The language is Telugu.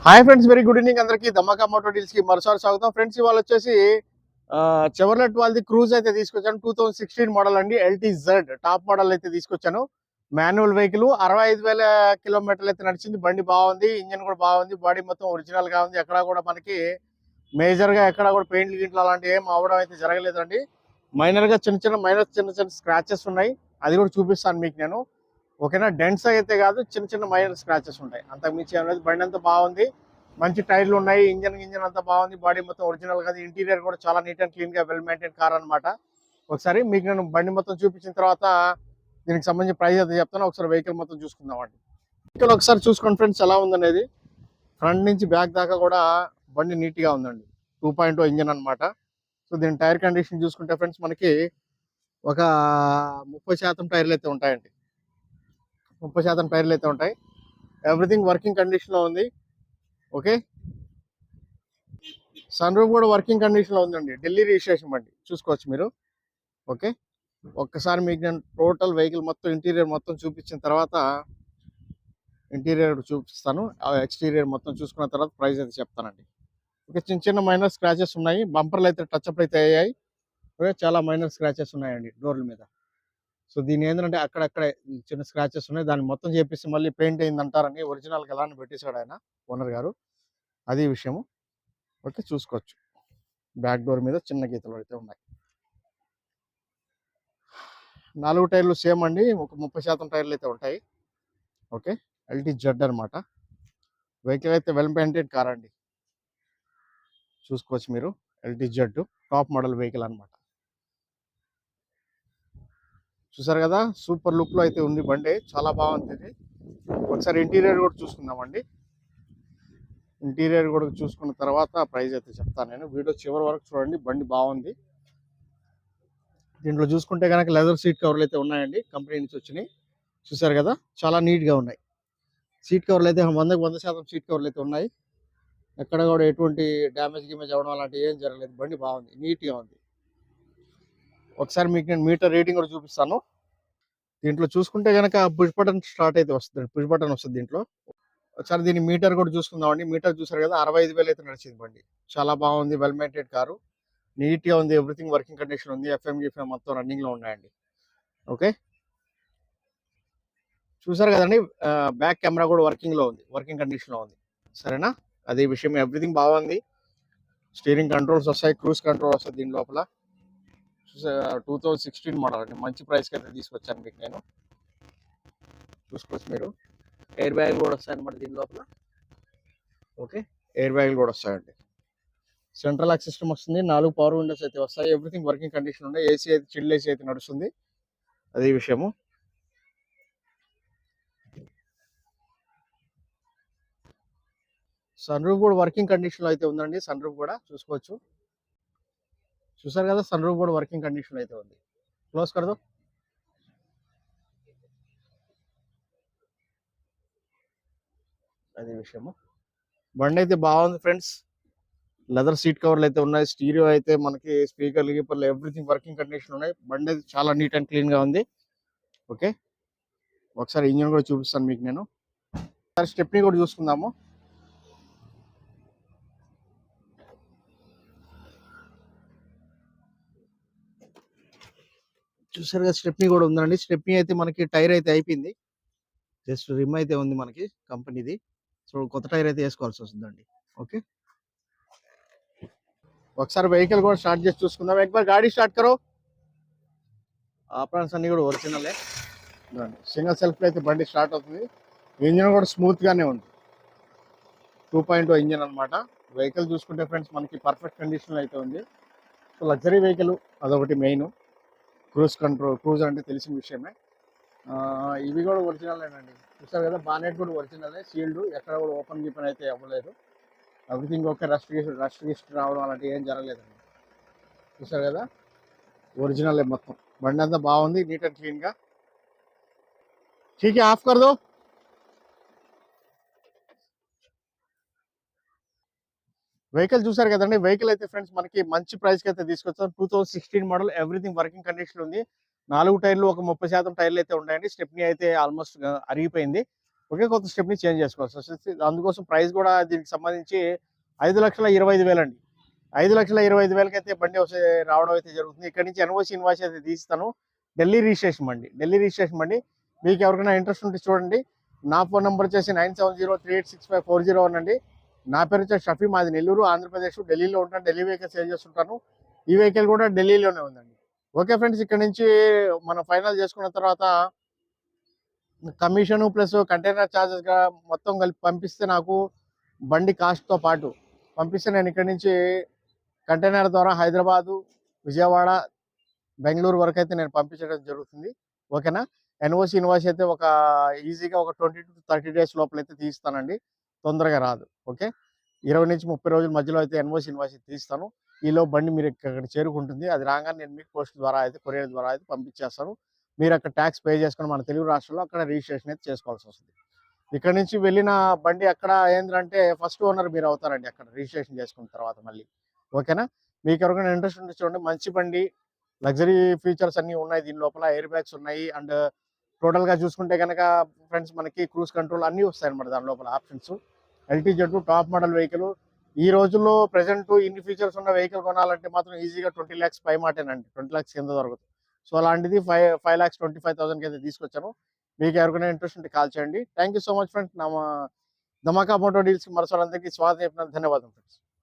Hi friends, very good evening అందరికీ. ధమాకా మోటో డీల్స్ కి మరోసారి స్వాగతం. ఫ్రెండ్స్, ఇవాళ వచ్చేసి చెవర్లెట్ వాళ్ళది క్రూజ్ అయితే తీసుకొచ్చాను. 2016 మోడల్ అండి. LTZ టాప్ మోడల్ అయితే తీసుకొచ్చాను. మాన్యువల్ వెహికల్, 65,000 కిలోమీటర్లు అయితే నడిచింది. బండి బాగుంది, ఇంజన్ కూడా బాగుంది, బాడీ మొత్తం ఒరిజినల్ గా ఉంది. ఎక్కడా కూడా మనకి మేజర్ గా ఎక్కడా కూడా పెయింట్లు గింట్లు అలాంటి ఏం అవడం అయితే జరగలేదండి. మైనర్ గా చిన్న చిన్న స్క్రాచెస్ ఉన్నాయి. అది కూడా చూపిస్తాను మీకు నేను. ఓకేనా, డెంట్స్ అయితే కాదు, చిన్న మైనర్ స్క్రాచెస్ ఉంటాయి, అంతకు మించి అనేది. బండి అంతా బాగుంది, మంచి టైర్లు ఉన్నాయి, ఇంజన్ అంతా బాగుంది, బాడీ మొత్తం ఒరిజినల్ గా. ఇంటీరియర్ కూడా చాలా నీట్ అండ్ క్లీన్ గా వెల్ మెయింటైన్ కార్ అనమాట. ఒకసారి మీకు నేను బండి మొత్తం చూపించిన తర్వాత దీనికి సంబంధించి ప్రైస్ అయితే చెప్తాను. ఒకసారి వెహికల్ మొత్తం చూసుకుందాం అండి. వెహికల్ ఒకసారి చూసుకోండి ఫ్రెండ్స్, ఎలా ఉందనేది. ఫ్రంట్ నుంచి బ్యాక్ దాకా కూడా బండి నీట్ గా ఉందండి. 2.0 ఇంజన్ అనమాట. సో దీని టైర్ కండిషన్ చూసుకుంటే ఫ్రెండ్స్, మనకి ఒక 30% టైర్లు అయితే ఉంటాయండి. 30% టైర్లు అయితే ఉంటాయి. ఎవ్రీథింగ్ వర్కింగ్ కండిషన్ లో ఉంది. ఓకే, సన్ రూఫ్ కూడా వర్కింగ్ కండిషన్ లో ఉందండి. ఢిల్లీ రిజిస్ట్రేషన్ బండి, చూసుకోవచ్చు మీరు. ఓకే, ఒక్కసారి మీకు నేను టోటల్ వెహికల్ మొత్తం ఇంటీరియర్ మొత్తం చూపించిన తర్వాత ఇంటీరియర్ చూపిస్తాను. ఎక్స్టీరియర్ మొత్తం చూసుకున్న తర్వాత ప్రైస్ అయితే చెప్తానండి. ఓకే, చిన్న మైనర్ స్క్రాచెస్ ఉన్నాయి. బంపర్లు అయితే టచ్అప్ అయితే అయ్యాయి. ఓకే, చాలా మైనర్ స్క్రాచెస్ ఉన్నాయండి డోర్ల మీద. సో దీని ఏంటంటే అక్కడక్కడే చిన్న స్క్రాచెస్ ఉన్నాయి. దాన్ని మొత్తం చేపిస్తే మళ్ళీ పెయింట్ అయింది అంటారని ఒరిజినల్గా ఎలా పెట్టేశాడు ఆయన, ఓనర్ గారు. అది విషయము. ఓకే, చూసుకోవచ్చు. బ్యాక్ డోర్ మీద చిన్న గీతలు అయితే ఉన్నాయి. 4 టైర్లు సేమ్ అండి. ఒక 30% టైర్లు అయితే ఉంటాయి. ఓకే, LTZ అనమాట. వెహికల్ అయితే వెల్ మెయింటైన్ కార్ అండి, చూసుకోవచ్చు మీరు. LTZ టాప్ మోడల్ వెహికల్ అనమాట. చూసారు కదా, సూపర్ లుక్ లో అయితే ఉంది బండి, చాలా బాగుంది. ఒకసారి ఇంటీరియర్ కూడా చూసుకుందామండి. ఇంటీరియర్ కూడా చూసుకున్న తర్వాత ప్రైస్ అయితే చెప్తాను నేను. వీడియో చివరి వరకు చూడండి, బండి బాగుంది. దీంట్లో చూసుకుంటే కనుక లెదర్ సీట్ కవర్లు అయితే ఉన్నాయండి, కంపెనీ నుంచి వచ్చినాయి. చూసారు కదా, చాలా నీట్గా ఉన్నాయి. సీట్ కవర్లు అయితే 100% సీట్ కవర్లు అయితే ఉన్నాయి. ఎక్కడ కూడా ఎటువంటి డ్యామేజ్ అవ్వడం అలాంటి ఏం జరగలేదు. బండి బాగుంది, నీట్గా ఉంది. ఒకసారి మీకు నేను మీటర్ రీడింగ్ కూడా చూపిస్తాను. దీంట్లో చూసుకుంటే కనుక పుష్ బటన్ స్టార్ట్ అయితే వస్తుంది, పుష్ బటన్ వస్తుంది దీంట్లో. ఒకసారి దీని మీటర్ కూడా చూసుకుందామండి. మీటర్ చూసారు కదా, 65,000 అయితే నడిచింది బండి. చాలా బాగుంది, వెల్ మెయింటైన్ కారు, నీట్ గా ఉంది. ఎవ్రీథింగ్ వర్కింగ్ కండిషన్ ఉంది. FM మొత్తం రన్నింగ్ లో ఉన్నాయండి. ఓకే, చూసారు కదండి, బ్యాక్ కెమెరా కూడా వర్కింగ్ లో ఉంది, వర్కింగ్ కండిషన్ లో ఉంది. సరేనా, అదే విషయం. ఎవ్రీథింగ్ బాగుంది. స్టీరింగ్ కంట్రోల్స్ వస్తాయి, క్రూజ్ కంట్రోల్ వస్తుంది దీని లోపల. 2016 మోడల్ అండి. మంచి ప్రైస్ కి అయితే తీసుకొచ్చాను మీకు నేను, చూసుకోవచ్చు మీరు. ఎయిర్ బ్యాగ్ కూడా వస్తాయి అనమాట దీని లోపల. ఓకే, ఎయిర్ బ్యాగ్లు కూడా వస్తాయండి. సెంట్రల్ లాక్ సిస్టమ్ వస్తుంది. 4 పవర్ విండోస్ అయితే వస్తాయి. ఎవ్రీథింగ్ వర్కింగ్ కండిషన్ ఉంది. ఏసీ అయితే చిల్డ్ ఏసీ అయితే నడుస్తుంది, అదే విషయము. సన్ రూఫ్ కూడా వర్కింగ్ కండిషన్ లో అయితే ఉందండి. సన్ రూఫ్ కూడా చూసుకోవచ్చు. చూసారు కదా, సన్ రూఫ్ కూడా వర్కింగ్ కండిషన్ లో అయితే ఉంది. క్లోజ్ కరదో. అదే విషయము. బండి అయితే బాగుంది ఫ్రెండ్స్. లెదర్ సీట్ కవర్లు అయితే ఉన్నాయి. స్టీరియో అయితే మనకి స్పీకర్లు గీపర్లు ఎవ్రీథింగ్ వర్కింగ్ కండిషన్ ఉన్నాయి. బండి అయితే చాలా నీట్ అండ్ క్లీన్ గా ఉంది. ఓకే, ఒకసారి ఇంజన్ కూడా చూపిస్తాను మీకు నేను. ఒకసారి స్టెప్నీ కూడా చూసుకుందాము. చూసారు కదా, స్టెప్నీ కూడా ఉందండి. స్టెప్నీ అయితే మనకి టైర్ అయితే అయిపోయింది, జస్ట్ రిమ్ అయితే ఉంది మనకి కంపెనీది. సో కొత్త టైర్ అయితే వేసుకోవాల్సి వస్తుందండి. ఓకే, ఒకసారి వెహికల్ కూడా స్టార్ట్ చేసి చూసుకుందాం. ఒకసారి గాడి స్టార్ట్ కరో. ఆపరాన్స్ అన్ని కూడా ఒరిజినలే. సింగిల్ సెల్ఫ్ అయితే బండి స్టార్ట్ అవుతుంది. ఇంజన్ కూడా స్మూత్ గానే ఉంది. 2.0 ఇంజన్ అనమాట. వెహికల్ చూసుకుంటే ఫ్రెండ్స్ మనకి పర్ఫెక్ట్ కండిషన్ అయితే ఉంది. సో లగ్జరీ వెహికల్, అదొకటి మెయిన్. క్రూజ్ అంటే తెలిసిన విషయమే. ఇవి కూడా ఒరిజినలేనండి. చూస్తారు కదా, బానెట్ కూడా ఒరిజినలే, సీల్డ్, ఎక్కడ కూడా ఓపెన్ గీపెన్ అయితే అవ్వలేదు. Everything okay. రస్ట్ గిస్ట్ రావడం అలాంటి ఏం జరగలేదండి. చూసారు కదా, ఒరిజినల్ మొత్తం. బండి అంతా బాగుంది, నీట్ అండ్ క్లీన్ గా. ठीक है, ఆఫ్ कर दो. వెహికల్ చూసారు కదండి. వెహికల్ అయితే ఫ్రెండ్స్ మనకి మంచి ప్రైస్ కి అయితే తీసుకొచ్చాం. 2016 మోడల్, ఎవ్రీథింగ్ వర్కింగ్ కండిషన్ ఉంది. 4 టైర్లు ఒక 30% టైర్లు అయితే ఉన్నాయండి. స్టెప్నీ అయితే ఆల్మోస్ట్ అరిగిపోయింది. ఓకే. కొత్త స్టెప్‌ని చేంజ్ చేసుకోవాల్సి వస్తది. అందుకోసం ప్రైస్ కూడా దీనికి సంబంధించి 5,25,000 అండి. 5,25,000 అయితే బండి రావడం అయితే జరుగుతుంది. ఇక్కడ నుంచి ఎన్ఓసి, ఇన్వాయిస్ అయితే తీస్తాను. ఢిల్లీ రిజిస్ట్రేషన్ బండి. ఢిల్లీ రిజిస్ట్రేషన్ బండి. మీకు ఎవరికైనా ఇంట్రెస్ట్ ఉంటే చూడండి. నా ఫోన్ నంబర్ వచ్చేసి 9703865401 అండి. నా పేరు వచ్చేసి షఫీ. మాది నెల్లూరు, ఆంధ్రప్రదేశ్. ఢిల్లీలో ఉంటాను. ఢిల్లీ వెహికల్ సేల్ చేస్తుంటాను. ఈ వెహికల్ కూడా ఢిల్లీలోనే ఉందండి. ఓకే ఫ్రెండ్స్, ఇక్కడ నుంచి మనం ఫైనల్ చేసుకున్న తర్వాత కమిషన్ ప్లస్ కంటైనర్ ఛార్జెస్ మొత్తం కలిపి పంపిస్తే నాకు బండి కాస్ట్తో పాటు పంపిస్తే నేను ఇక్కడ నుంచి కంటైనర్ ద్వారా హైదరాబాదు, విజయవాడ, బెంగళూరు వరకు అయితే నేను పంపించడం జరుగుతుంది. ఓకేనా. ఎన్ఓసి, ఇన్వాయిస్ అయితే ఈజీగా ఒక 20 to 30 డేస్ లోపల అయితే తీస్తానండి. తొందరగా రాదు. ఓకే. 20 నుంచి 30 రోజుల మధ్యలో అయితే ఎన్ఓసి, ఇన్వాయిస్ తీస్తాను. ఈలో బండి మీరు ఇక్కడ చేరుకుంటుంది. అది రాగానే నేను మీకు పోస్ట్ ద్వారా అయితే, కొరియర్ ద్వారా అయితే పంపించేస్తాను. మీరు అక్కడ ట్యాక్స్ పే చేసుకొని మన తెలుగు రాష్ట్రంలో అక్కడ రిజిస్ట్రేషన్ అయితే చేసుకోవాల్సి వస్తుంది. ఇక్కడ నుంచి వెళ్ళిన బండి అక్కడ ఏంటంటే ఫస్ట్ ఓనర్ మీరు అవుతారండి అక్కడ రిజిస్ట్రేషన్ చేసుకున్న తర్వాత మళ్ళీ. ఓకేనా. మీకు ఎవరికైనా ఇంట్రెస్ట్ ఉంటే చూడండి. మంచి బండి, లగ్జరీ ఫీచర్స్ అన్నీ ఉన్నాయి దీని లోపల. ఎయిర్ బ్యాగ్స్ ఉన్నాయి. అండ్ టోటల్గా చూసుకుంటే కనుక ఫ్రెండ్స్ మనకి క్రూజ్ కంట్రోల్ అన్నీ వస్తాయి అన్నమాట దాని లోపల options. LTZ top model vehicle. ఈ రోజుల్లో ప్రెసెంట్ ఇన్ని ఫీచర్స్ ఉన్న వెహికల్ కొనాలంటే మాత్రం ఈజీగా 20 lakhs పై మాటేనండి. 20 lakhs కింద దొరకదు. సో అలాంటిది 5,25,000కి అయితే తీసుకొచ్చాను. మీకు ఎవరికైనా ఇంట్రెస్ట్ ఉంటే కాల్ చేయండి. Thank you so much friends. Dhamaka Moto డీల్స్కి మరోసారి అందరికీ స్వాగతం చెప్పినందుకు ధన్యవాదం ఫ్రెండ్స్.